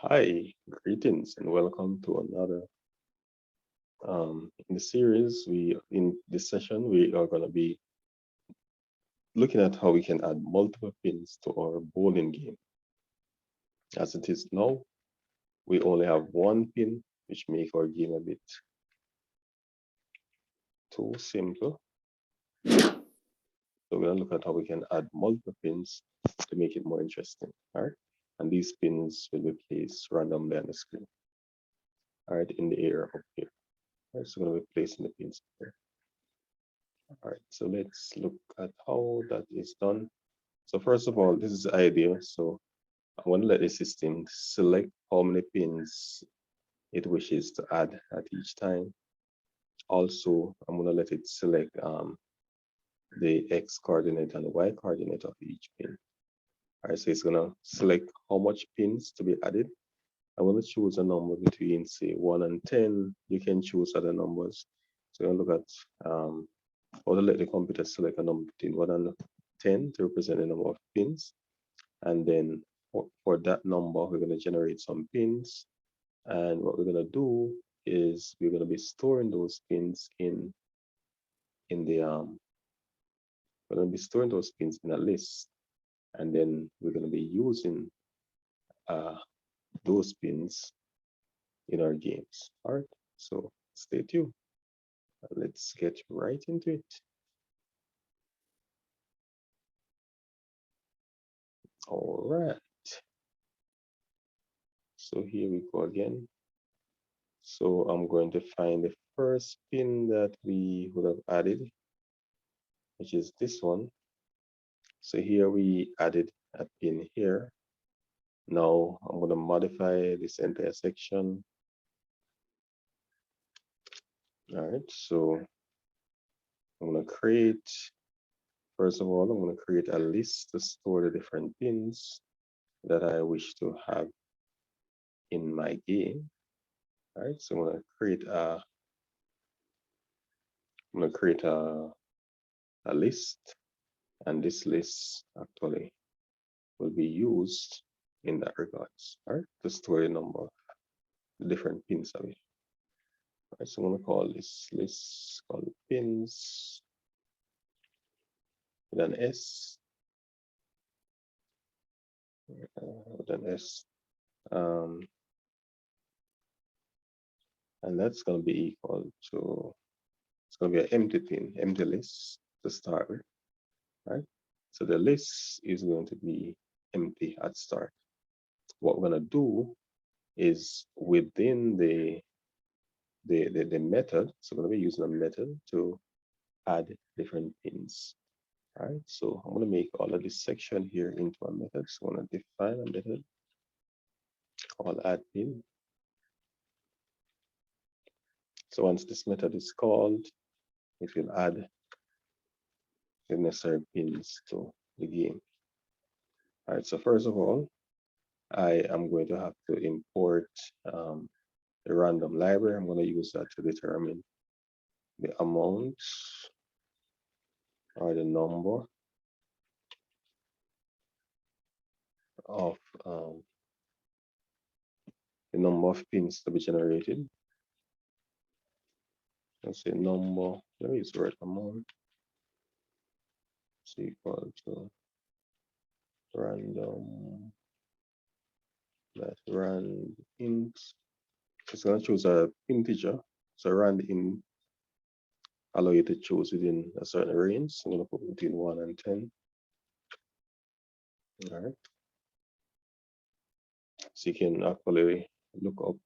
Hi, greetings and welcome to another. In the series, in this session we are going to be looking at how we can add multiple pins to our bowling game. As it is now, we only have one pin, which make our game a bit too simple. So we're going to look at how we can add multiple pins to make it more interesting. All right, and these pins will be placed randomly on the screen. All right, in the area up here. All right, so we're going to be placing the pins here. All right, so let's look at how that is done. So first of all, this is the idea. So I want to let the system select how many pins it wishes to add at each time. Also, I'm going to let it select the X coordinate and the Y coordinate of each pin. All right, so it's going to select how much pins to be added. I want to choose a number between, say, 1 and 10. You can choose other numbers. So I'm going to look at how to let the computer select a number between 1 and 10 to represent the number of pins. And then for that number, we're going to generate some pins. And what we're going to do is we're going to be storing those pins in the we're going to be storing those pins in a list, and then we're going to be using uh, those pins in our games. All right, so stay tuned. Let's get right into it. All right, so here we go again. So I'm going to find the first pin that we would have added, which is this one. So here we added a pin here. Now I'm going to modify this entire section. All right, so I'm going to create, first of all, I'm going to create a list to store the different pins that I wish to have in my game. All right, so I'm going to create a list, and this list actually will be used in that regards, all right, to store the number, the different pins of it. All right, so I'm going to call this list called pins with an S, with an S, um, and that's going to be equal to, it's going to be an empty pin, empty list to start with, right? So the list is going to be empty at start. What we're going to do is within the method, so we're going to be using a method to add different pins. All right, so I'm going to make all of this section here into a method. So I'm going to define a method called add pin. So once this method is called, it will add the necessary pins to the game. All right, so first of all, I am going to have to import the random library. I'm going to use that to determine the amount or the number of pins to be generated. Let's say number, let me use the word amount, is equal to random, that's rand int. It's going to choose a integer, so rand int allow you to choose within a certain range. So I'm going to put between 1 and 10. All right. So you can actually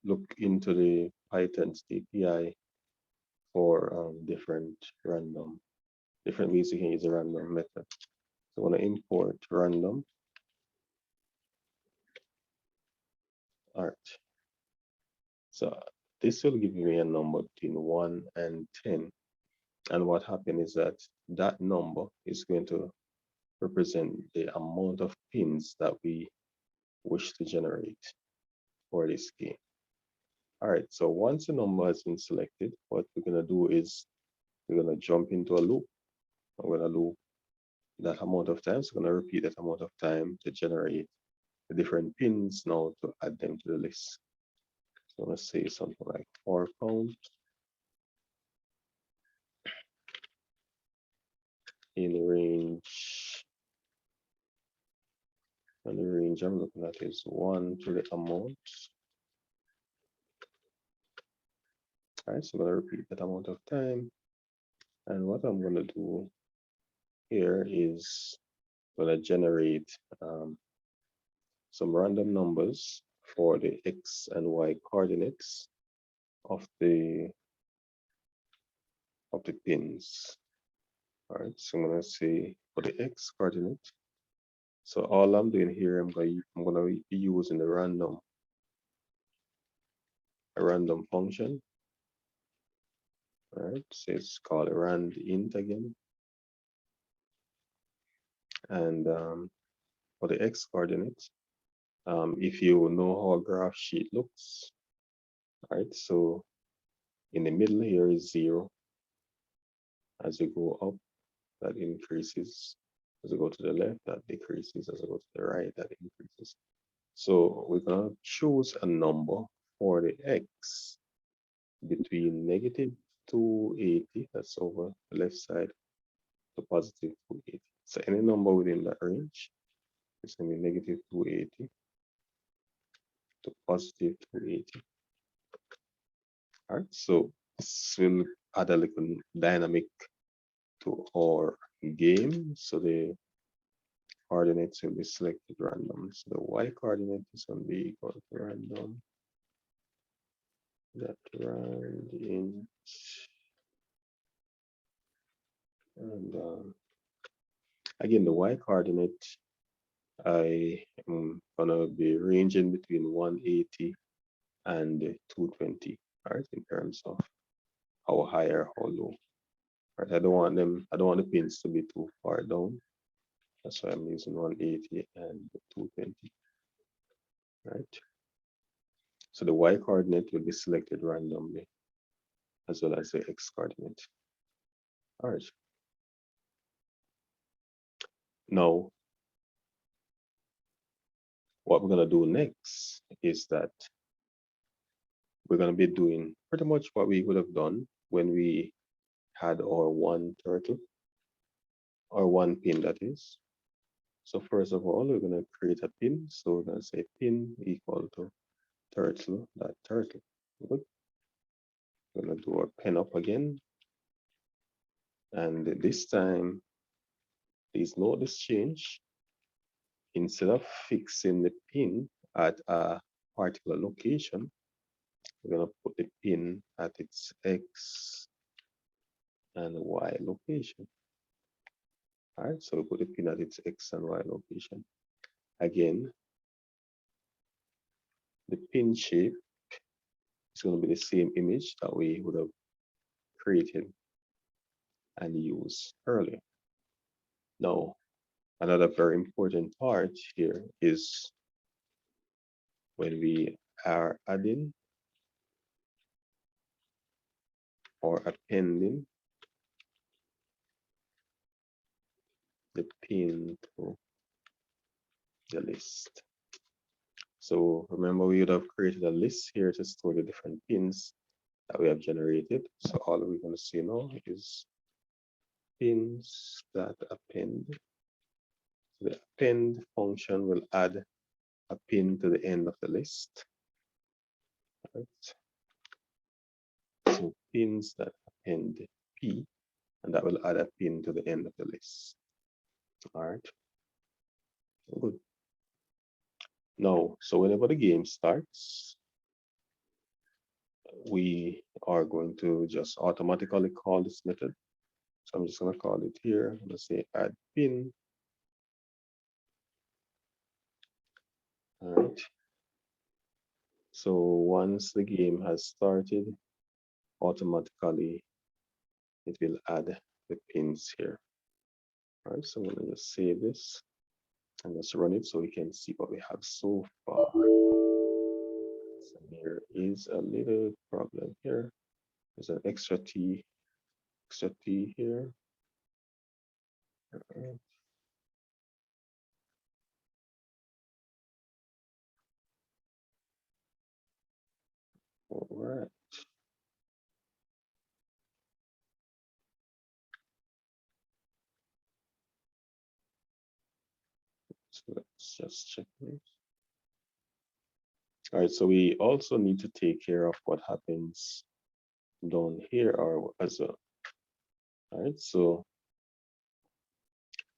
look into the Python's API for different ways you can use a random method. So I want to import random. All right. So this will give me a number between 1 and 10. And what happened is that that number is going to represent the amount of pins that we wish to generate for this game. All right, so once the number has been selected, what we're going to do is we're going to jump into a loop. I'm going to loop that amount of time. So I'm going to repeat that amount of time to generate the different pins now to add them to the list. So let's say something like 4 count in range, and the range I'm looking at is 1 to the amount. All right, so I'm going to repeat that amount of time. And what I'm going to do here is going to generate some random numbers for the X and Y coordinates of the pins. All right, so I'm going to say for the X coordinate. So all I'm doing here, I'm going to be using a random function. All right, so it's called a rand int again. And for the X coordinates, if you know how a graph sheet looks, all right, so in the middle here is 0. As you go up, that increases. As you go to the left, that decreases. As you go to the right, that increases. So we're going to choose a number for the X between negative 280, that's over the left side, to positive 280. So any number within that range is going to be negative 280 to positive 280. All right, so this will add a little dynamic to our game. So the coordinates will be selected random. So the Y coordinate is going to be equal to random. That rand int. And again, the Y coordinate, I am gonna be ranging between 180 and 220, right? In terms of how high or how low. Right? I don't want the pins to be too far down. That's why I'm using 180 and 220. Right? So the Y coordinate will be selected randomly, as well as the X coordinate. All right. Now, what we're gonna do next is that we're gonna be doing pretty much what we would have done when we had our one turtle, or one pin, that is. So first of all, we're gonna create a pin. So we're gonna say pin equal to turtle.turtle. Good. We're gonna do our pen up again. And this time, please note this change. Instead of fixing the pin at a particular location, we're gonna put the pin at its X and Y location. All right, so we put the pin at its X and Y location. Again, the pin shape is going to be the same image that we would have created and used earlier. Now, another very important part here is when we are adding or appending the pin to the list. So remember, we would have created a list here to store the different pins that we have generated. So all we're going to see now is pins that append. So the append function will add a pin to the end of the list. Right. So pins that append P, and that will add a pin to the end of the list. All right. Good. Now, so whenever the game starts, we are going to just automatically call this method. So I'm just going to call it here. Let's say add pin. All right. So once the game has started, automatically it will add the pins here. All right. So I'm going to just save this and just run it so we can see what we have so far. So there is a little problem here. There's an extra T here. right. So let's just check this. All right, so we also need to take care of what happens down here or as well. All right, so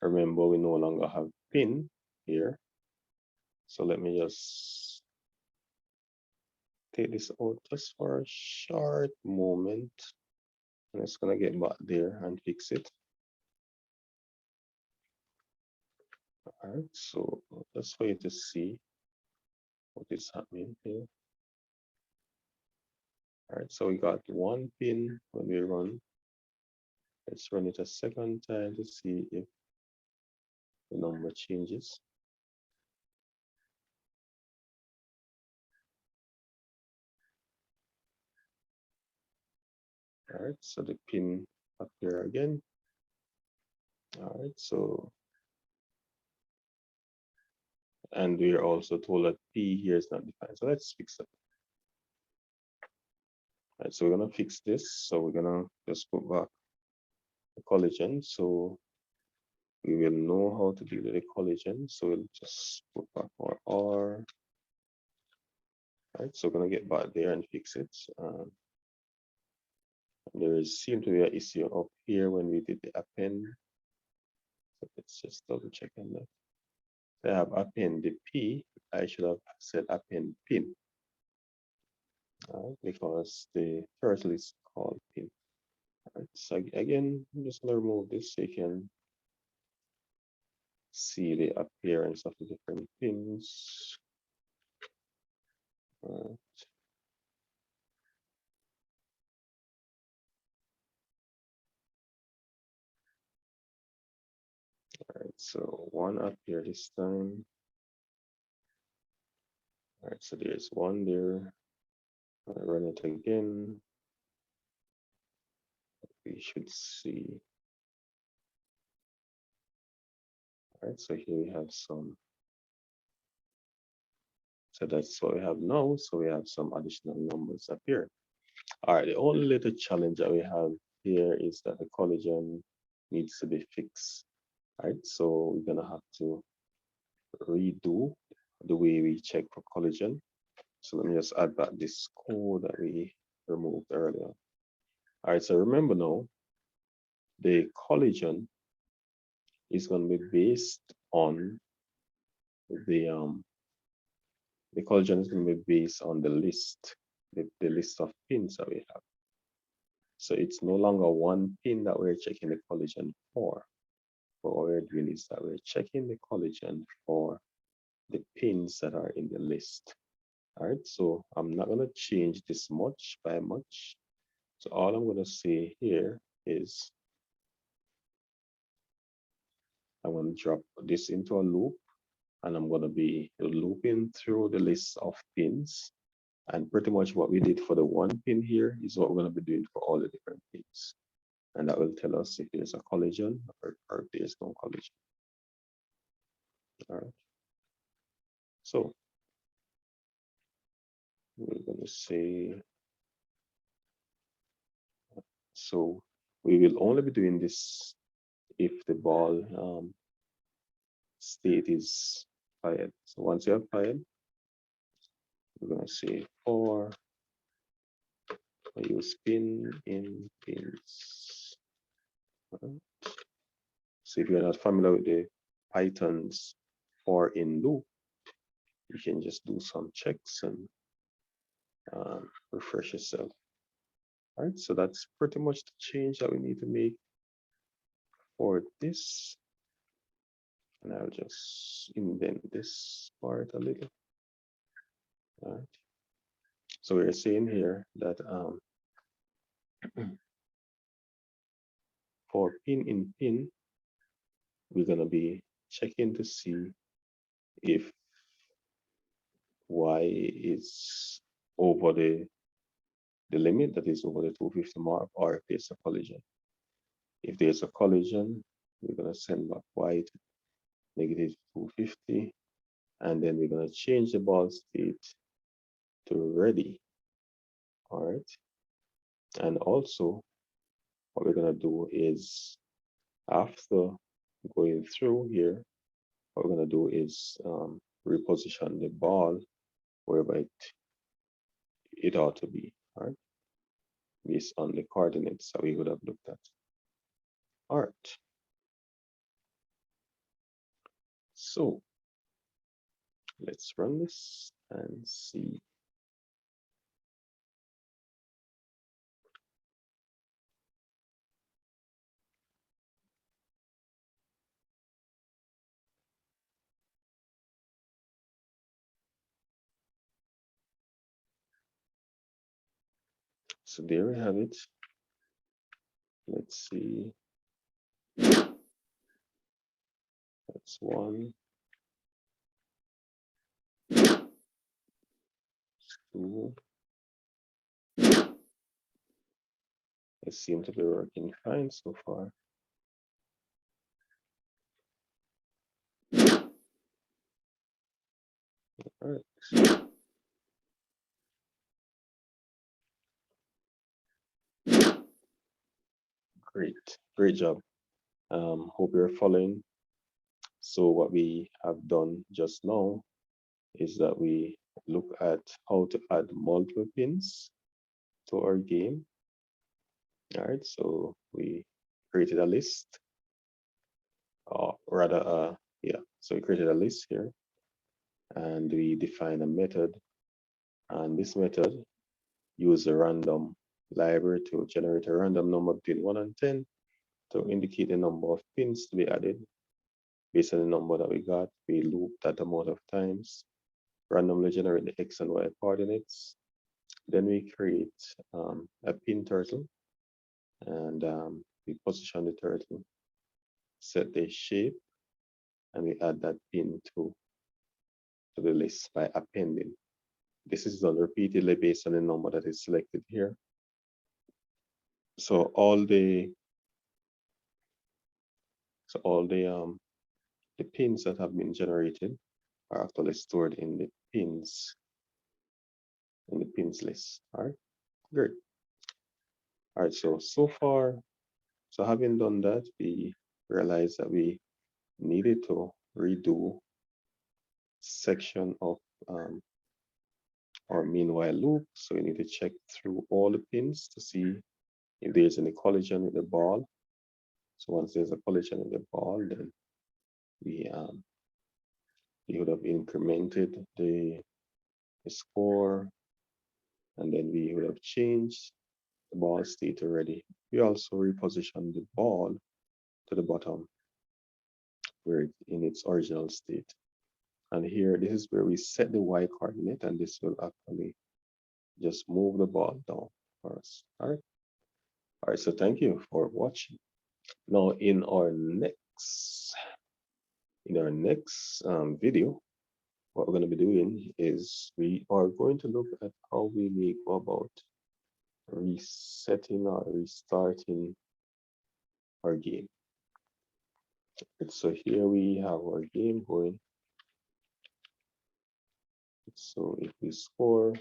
remember we no longer have pin here. So let me just take this out just for a short moment. And it's gonna get back there and fix it. All right, so just for you to see what is happening here. All right, so we got one pin when we run. Let's run it a second time to see if the number changes. All right, so the pin appear again. All right, so, and we're also told that P here is not defined. So let's fix that. All right, so we're gonna fix this. So we're gonna just put back the collision. So we will know how to deal with the collision. So we'll just put back our R. All right, so we're gonna get back there and fix it. There seemed to be an issue up here when we did the append. So let's just double check on that. I have append the P. I should have said append pin because the turtle is called pin. All right, so again, I'm just gonna remove this so you can see the appearance of the different pins. All right. All right, so one up here this time. All right, so there's one there. I run it again. We should see. All right, so here we have some. So that's what we have now. So we have some additional numbers up here. All right, the only little challenge that we have here is that the collision needs to be fixed. All right, so we're gonna have to redo the way we check for collision. So let me just add back this code that we removed earlier. All right, so remember now, the collision is going to be based on the collision is going to be based on the list, the list of pins that we have. So it's no longer one pin that we're checking the collision for. But what we're doing is that we're checking the collision for the pins that are in the list. All right, so I'm not going to change this much by much. So all I'm going to say here is I'm going to drop this into a loop, and I'm going to be looping through the list of pins. And pretty much what we did for the one pin here is what we're going to be doing for all the different pins. And that will tell us if there's a collision or if there's no collision. All right. So we're going to say, so we will only be doing this if the ball state is fired. So once you have fired, we're going to say for use pin in pins. So if you're not familiar with the Python's for in loop, you can just do some checks and refresh yourself. All right, so that's pretty much the change that we need to make for this. And I'll just indent this part a little. All right. So we're saying here that for pin in pin, we're gonna be checking to see if Y is over the limit, that is over the 250 mark, or if there's a collision. If there's a collision, we're gonna send back Y to negative 250, and then we're gonna change the ball state to ready All right. And also, what we're going to do is after going through here, what we're going to do is reposition the ball wherever it ought to be, all right, based on the coordinates that we would have looked at. All right. So let's run this and see. So there we have it. Let's see. That's one, two. It seems to be working fine so far. All right. Great job. Hope you're following. So what we have done just now is that we look at how to add multiple pins to our game. All right, so we created a list, or rather, so we created a list here, and we define a method, and this method uses a random library to generate a random number between 1 and 10 to indicate the number of pins to be added. Based on the number that we got, we loop that amount of times, randomly generate the X and Y coordinates. Then we create a pin turtle, and we position the turtle, set the shape, and we add that pin to the list by appending. This is done repeatedly based on the number that is selected here. So all the pins that have been generated are actually stored in the pins list. All right, great. All right, so far, so having done that, we realized that we needed to redo section of our meanwhile loop. So we need to check through all the pins to see if there's any collision with the ball. So once there's a collision with the ball, then we would have incremented the score, and then we would have changed the ball state already. We also repositioned the ball to the bottom where it's in its original state. And here, this is where we set the Y coordinate, and this will actually just move the ball down for us. All right, so thank you for watching. Now in our next video, what we're going to be doing is we are going to look at how we may go about resetting or restarting our game. So here we have our game going. So if we score,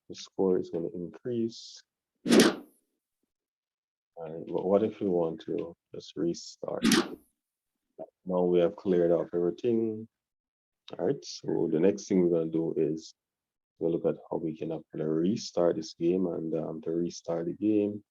the score is going to increase. But what if we want to just restart? Now we have cleared off everything. All right, so the next thing we're going to do is we'll look at how we can actually restart this game. And to restart the game,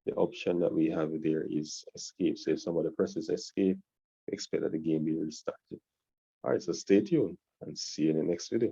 the option that we have there is escape. So if somebody presses escape, expect that the game be restarted. All right, so stay tuned and see you in the next video.